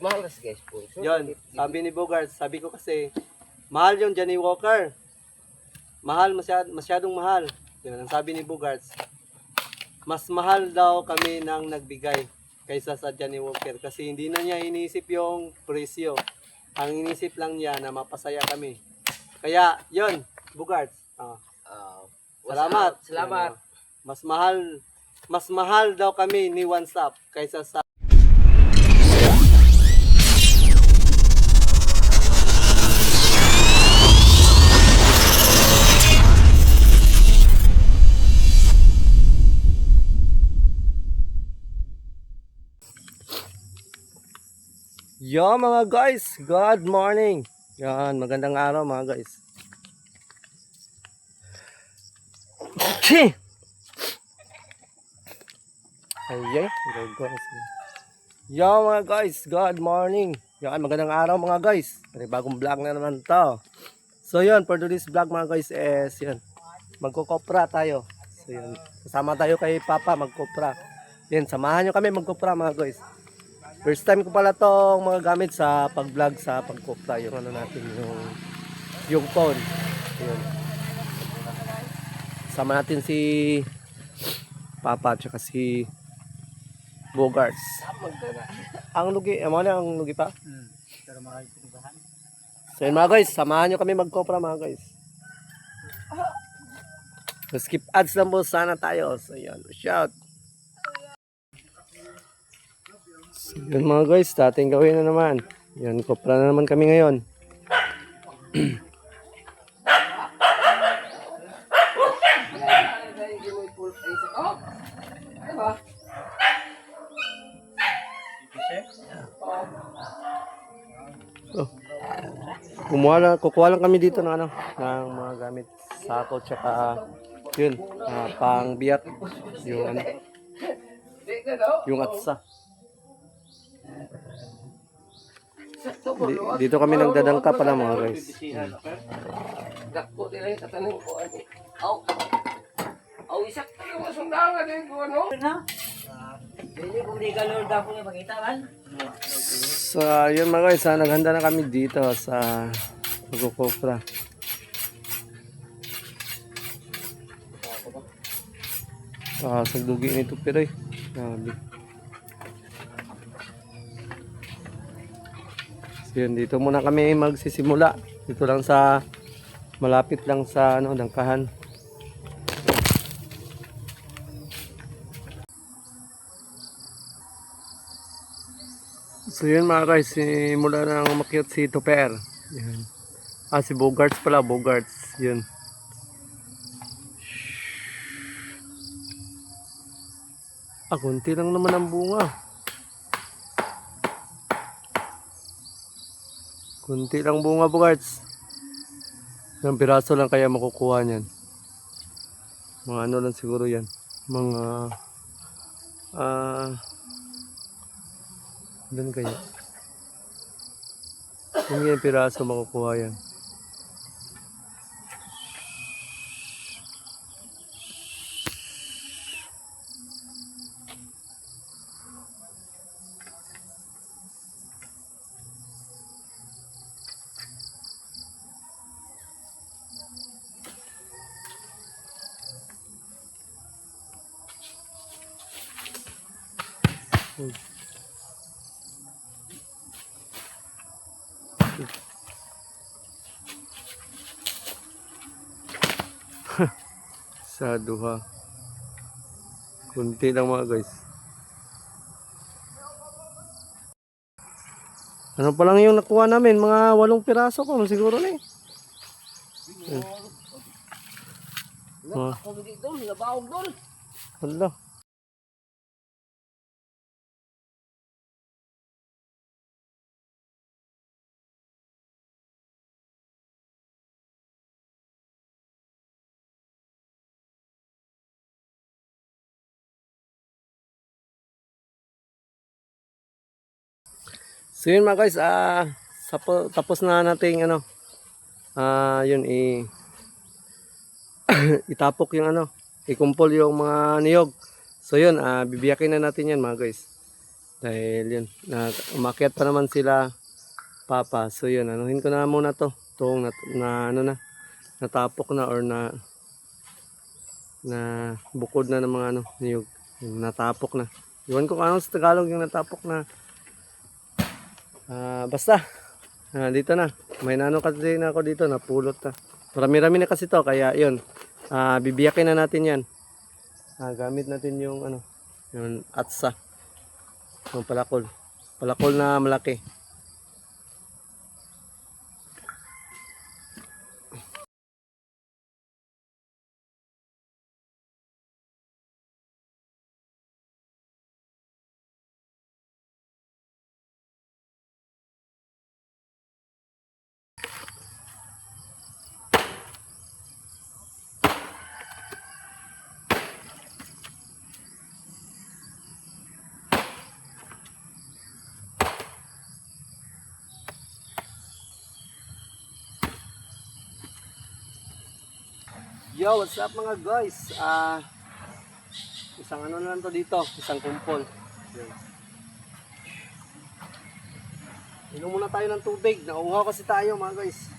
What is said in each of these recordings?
mahal kasi guys po. So, Yun, sabi ni Bogart, sabi ko kasi, mahal yung Johnny Walker. Mahal, masyadong mahal. Yun, ang sabi ni Bogart, mas mahal daw kami nang nagbigay kaysa sa Johnny Walker. Kasi hindi na niya iniisip yung presyo. Ang iniisip lang niya na mapasaya kami. Kaya, yun, Bogart. Salamat. Salamat. Mas mahal daw kami ni One Stop kaysa sa Yo mga guys, good morning. Yan, magandang araw mga guys. Okay. Ayay, guys. Yo mga guys, good morning. Yan, magandang araw mga guys. May bagong vlog na naman to. So yun, for today's vlog mga guys is yun, magkukopra tayo. So yun, kasama tayo kay Papa magkopra. Yan, samahan nyo kami magkopra mga guys. First time ko pala tong mga gamit sa pag-vlog sa pagkopra, yung ano natin, yung phone. Yun. Sama natin si Papa at saka si Bogarts. Ang lugi, ang lugi pa? Pero marami pinibahan. So yun mga guys, samahan nyo kami magkopra mga guys. So, skip ads lang po sana tayo. So yun, shout. Yun mga guys, dating gawin na naman. Yan, kopra na naman kami ngayon. Oh. Kukuha lang kami dito ng ano, ng mga gamit, sako tsaka yun, pang biyak, yung ano, yung atsa. Dito kami nagdadangka pala mga guys. Dakpo nila yung tatanong ko. Aw, isak tayo masundangan din ko, ano? Hindi kung di ka Lord ako na pakita man. So, yun mga guys, naghanda na kami dito sa pagkukopra. Sagdugi nito pero grabe. So, yun, dito muna kami magsisimula. Dito lang sa, malapit lang sa ano, dangkahan. So yun mga guys, simula na umakyat si Tupper. Yan. Si Bogarts pala, Bogarts. Yun. Kunti lang naman ang bunga. Kunti lang bunga, Bogarts. Ng piraso lang kaya makukuha niyan. Mga ano lang siguro yan. Mga doon kayo. Kung yan piraso makukuha yan. Sa duha. Kunti lang mga guys. Ano pa lang yung nakuha namin? Mga 8 piraso ko siguro na eh. Ako dito, nabaog doon. Hala. So yun mga guys, tapos na nating ano, yun itapok yung ano, ikumpol yung mga niyog. So yun, bibiyakin na natin yan mga guys. Dahil yun, umakyat pa naman sila papa. So yun, anuhin ko na muna to. Itong natapok na or na bukod na ng mga niyog. Yung natapok na. Iwan ko kung ano sa Tagalog yung natapok na. Basta, dito na. May kasi na ako dito, napulot na. Marami-rami na kasi to, kaya yun. Bibiyakin na natin yan. Gamit natin yung yung atsa. Yung palakol. Palakol na malaki. Yo, what's up mga guys? Isang na lang to dito, isang kumpol. Yun. Inom muna tayo ng tubig. Nauuhaw kasi tayo mga guys.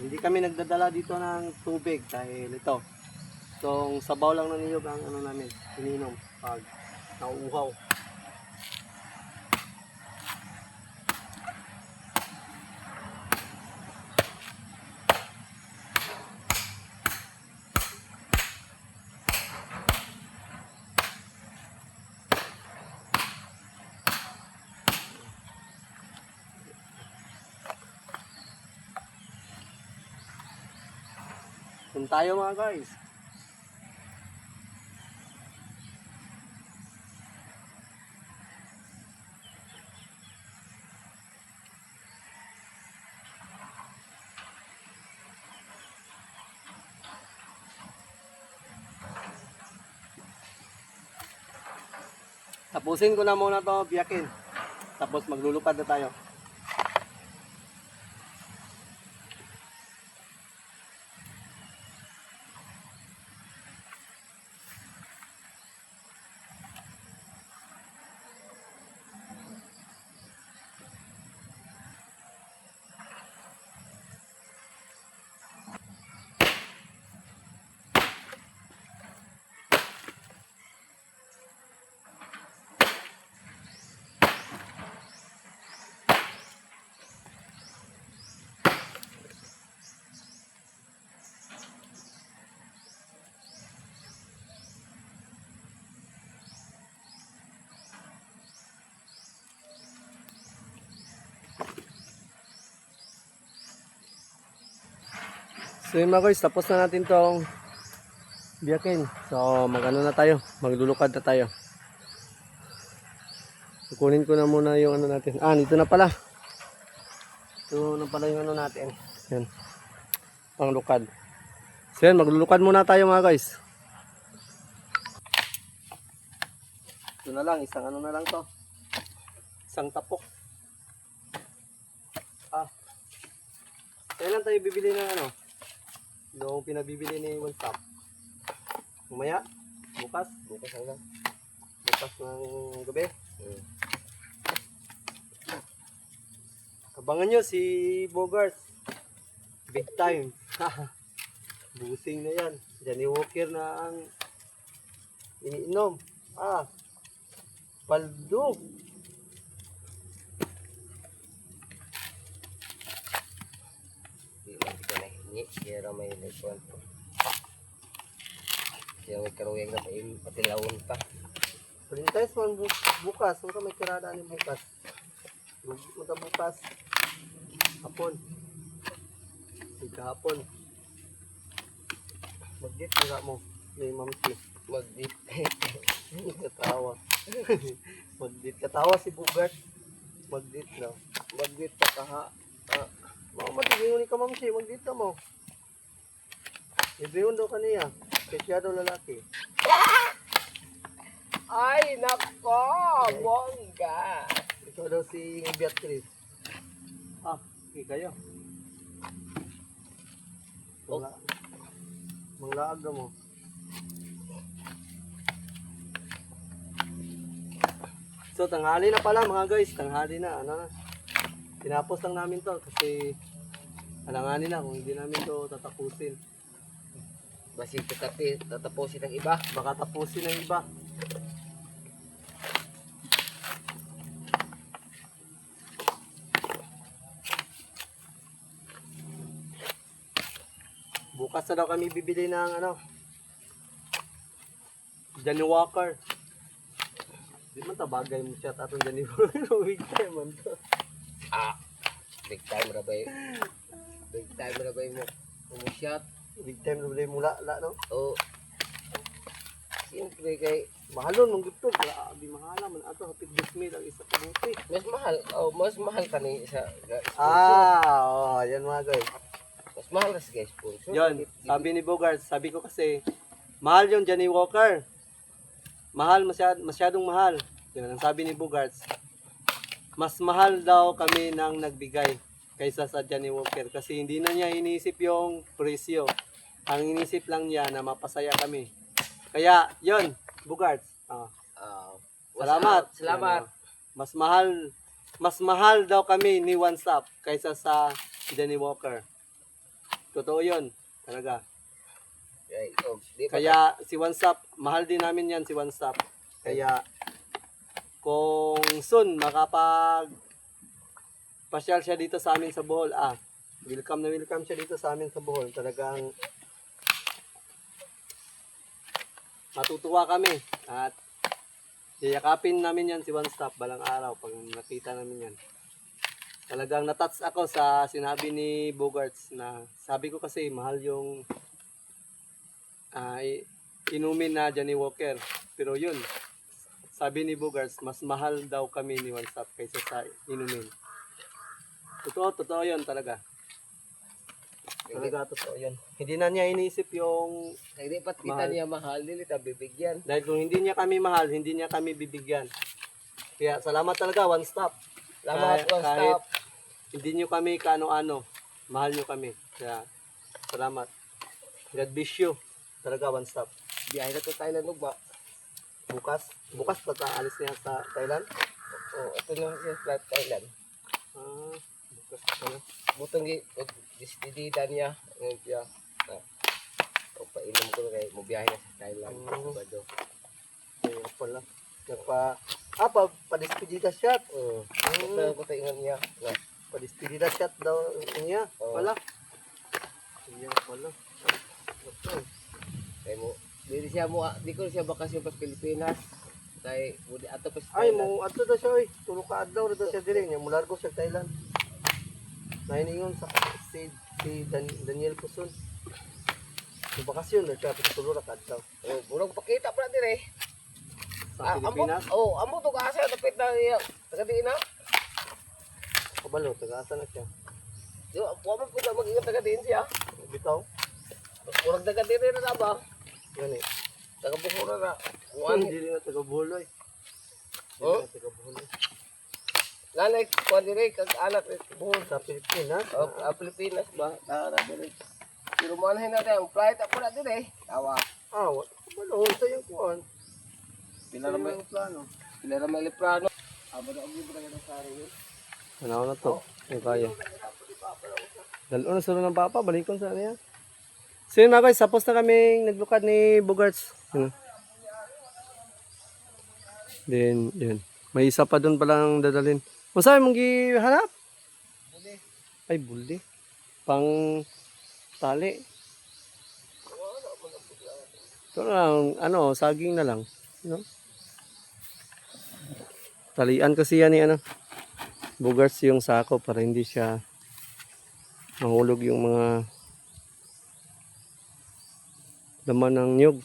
Hindi kami nagdadala dito ng tubig dahil ito. Itong sabaw lang ng niyog ang namin, ininom pag nauuhaw. Kung tayo mga guys. Tapusin ko na muna to biyakin. Tapos maglulupad na tayo. So yun mga guys, tapos na natin tong biyakin. So magano na tayo, maglulukad na tayo. Kukunin ko na muna yung natin. Dito na pala. Ito na pala yung natin. Yan. Panglukad. So yan, maglulukad muna tayo mga guys. Ito na lang, isang na lang to. Isang tapok. Kailan tayo bibili ng yung pinabibili ni One Stop? Mamaya? Bukas? Bukas hanggang? Bukas ng gabi? Abangan nyo si Bogart. Big time. Busing na yan. Johnny Walker na ang iniinom. Paldo. Kaya may lekon. Kaya may karuyang na patilawon pa. Printes man bukas. Huwag ka may kirada ni bukas. Huwag bukas. Hapon. Hapon. Mag-dip nga mo. May mamsi. Mag-dip. Katawa. Mag-dip. Katawa si Bugart. Mag-dip na. Mag-dip pa kaha. Matiging ni ka mamsi. Mag-dip na mo. Ibriyon daw kaniya. Kaya daw lalaki. Ay, nako! Bongga! Ito daw si Beatrice. Okay kayo. Manglaag na mo. So tanghali na pala mga guys, tanghali na. Ano na. Tinapos lang namin to kasi alanganin na kung hindi namin to tatapusin. Basi tatapusin ng iba. Baka tapusin ng iba. Bukas na daw kami bibili ng ano, Johnny Walker. Di man tabagay mo siya atong Johnny Walker. Big time man to. Big time ra ba Big time ra ba mo umusyat. Big time na balay mula, no? O siyempre kay Mahalon, mong gito. Grabe, mahala man. Ato, hapit 2,000 ang isa kabuti. mas mahal ka ni sa Yan mga guys. mas mahal na guys sponsor. Yon, sabi ni Bogart, sabi ko kasi, mahal yung Johnny Walker. Mahal, masyadong mahal. Yun ang sabi ni Bogart. Mas mahal daw kami nang nagbigay kaysa sa Johnny Walker. Kasi hindi na niya iniisip yung presyo. Ang inisip lang niya na mapasaya kami. Kaya, yon Bogart. Salamat. Salamat. Mas mahal daw kami ni One Stop kaysa sa Johnny Walker. Totoo yun. Talaga. Kaya si One Stop, mahal din namin yan si One Stop. Kaya kung soon pasyal siya dito sa amin sa Bohol, welcome siya dito sa amin sa Bohol. Talagang matutuwa kami at yayakapin namin yan si One Stop balang araw pag nakita namin yan. Talagang natouch ako sa sinabi ni Bogarts na sabi ko kasi mahal yung inumin na Johnny Walker. Pero yun, sabi ni Bogarts, mas mahal daw kami ni One Stop kaysa sa inumin. Totoo yun talaga. Talaga totoo yun. Hindi na niya iniisip yung Hindi pat kita niya mahal dili ta bibigyan. dahil kung hindi niya kami mahal, hindi niya kami bibigyan. Kaya salamat talaga One Stop. Salamat One Kahit Stop. hindi nyo kami kaano-ano, mahal nyo kami. Kaya salamat. God bless you. Talaga One Stop. Biyahe na to Thailand ba? Bukas pa alis niya sa Thailand. Ito na siya flight Thailand. Bukas pa na. Butong distidida niya. Ngayon siya. Painom ko kay mo biyahe na sa Thailand. Sabado. Kaya pala. Pa-despedida shot. Ito ko ingon niya. Pa-despedida shot daw niya. Pala. Kaya pala. Okay. Kay mo di ko siya bakasyon pa sa Pilipinas. Kay ato pa sa Ay, Thailand. mo ato na siya oy. Tulo ka adlaw ra daw siya diri nya mulargo siya sa Thailand. Nahiningon sa si Daniel Puson. Sa bakasyon na siya pero tulo ra ka adlaw Murag pakita pa na dire. sa Pilipinas. Amo to kaasa tapit na niya. Taga di na. Kabalo taga-asa na siya. Yo, mo po mag-ingat taga din siya. Bitaw. Murag taga dire na ba? Gani. Taga Bukura na. Hindi na taga Buloy. Taga Buloy. Nanay ko dire kag anak buhol Sa Pilipinas. Pilipinas ba? Tara dire. Pero manahin natin ang flight ako na dire. Tawa. Kabalo sa yung kuan. Pila na may plano. Pila na may liprano. Abo na ubi ba ng sari yun? Ano na to? Ay kaya. Dalo na sila ng papa, balikon sa niya. So yun mga guys, tapos na kaming naglukad ni Bogarts. Then, yun. May isa pa doon palang dadalhin. Masabi mong gihanap? Buli. Ay, buli. Pang tali. Ito lang, saging na lang. No? Talian kasi yan ni Bogarts yung sako para hindi siya mahulog yung mga laman ng niyog.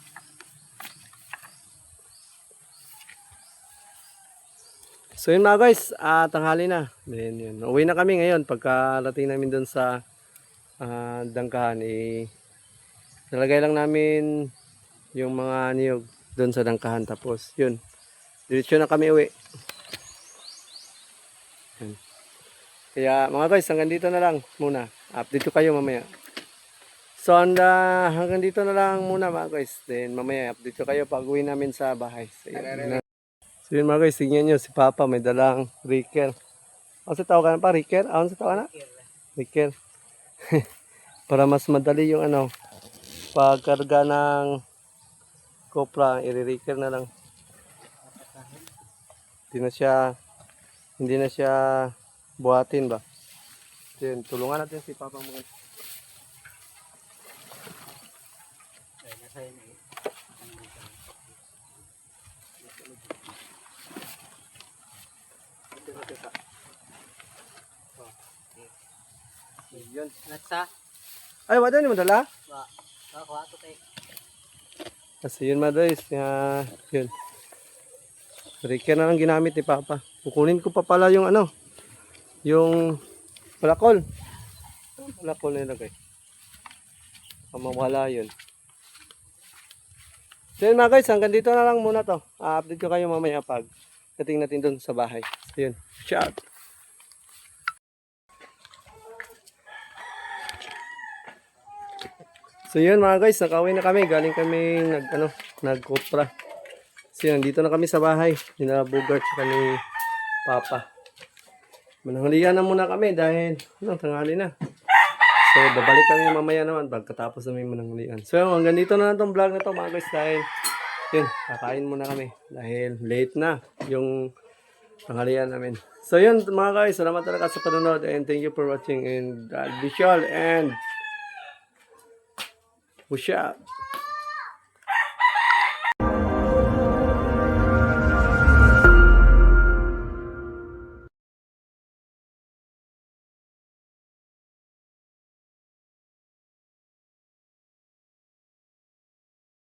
So yun mga guys, tanghali na. Then, yun. Uwi na kami ngayon pagkarating namin doon sa dangkahan. Nalagay lang namin yung mga niyog doon sa dangkahan. Tapos yun, diretso na kami uwi. Yun. Kaya mga guys, hanggang dito na lang muna. Update ko kayo mamaya. So hanggang dito na lang muna mga guys. Then mamaya update ko kayo pag uwi namin sa bahay. So So yun mga guys, tingnan nyo, si Papa may dalang Ricker. Ano sa tawagan pa? Ricker? Ano sa tawagan na? Ricker. Para mas madali yung ano, pagkarga ng kopra, i-ricker na lang. Hindi na siya buhatin ba? So yun, tulungan natin si Papa mga guys. Yun. Nasa? Ay, wala ni madala? Kuha to kay. Kasi yun mga guys, yun. Ricker na lang ginamit ni Papa. Kukunin ko pa pala yung ano, yung palakol. Palakol na ilagay. Mawala yun. So yun mga guys, hanggang dito na lang muna to. Update ko kayo mamaya pag dating natin doon sa bahay. So yun, shout! So yun mga guys, nakauwi na kami. Galing kami nagkopra. So yun, dito na kami sa bahay. Nila Bugart sa ni Papa. Mananghalian na muna kami dahil tanghali na. So babalik kami mamaya naman pagkatapos namin mananghalian. So yun, hanggang dito na lang tong vlog na to mga guys dahil yun, kakain muna kami dahil late na yung tanghalian namin. So yun mga guys, salamat talaga sa panonood and thank you for watching and God bless you all and push up.